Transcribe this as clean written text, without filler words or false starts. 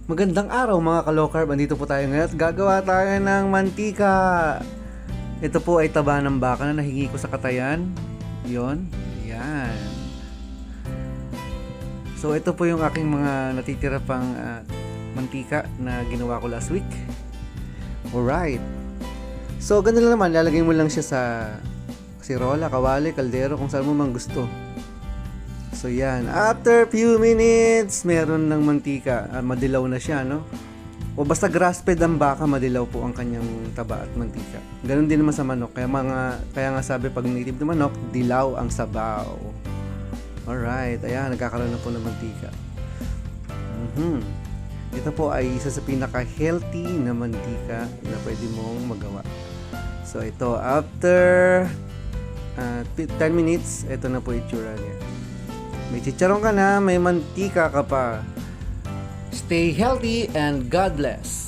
Magandang araw mga ka-low-carb. Andito po tayo ngayon at gagawa tayo ng mantika. Ito po ay taba ng baka na nahingi ko sa katayan. Yon, yan. So ito po yung aking mga natitira pang mantika na ginawa ko last week. Alright. So ganun lang naman, lalagay mo lang siya sa kasirola, kawali, kaldero, kung saan mo mang gusto. So yan, after few minutes, meron ng mantika. Madilaw na siya, no? O basta grass-fed ang baka, madilaw po ang kanyang taba at mantika. Ganon din naman sa manok. Kaya nga sabi pag native na manok, dilaw ang sabaw. Alright, ayan, nagkakaroon na po ng mantika. Ito po ay isa sa pinaka-healthy na mantika na pwede mong magawa. So ito, after 10 minutes, ito na po itsura niya. May chicharon ka na, may mantika ka pa. Stay healthy and God bless.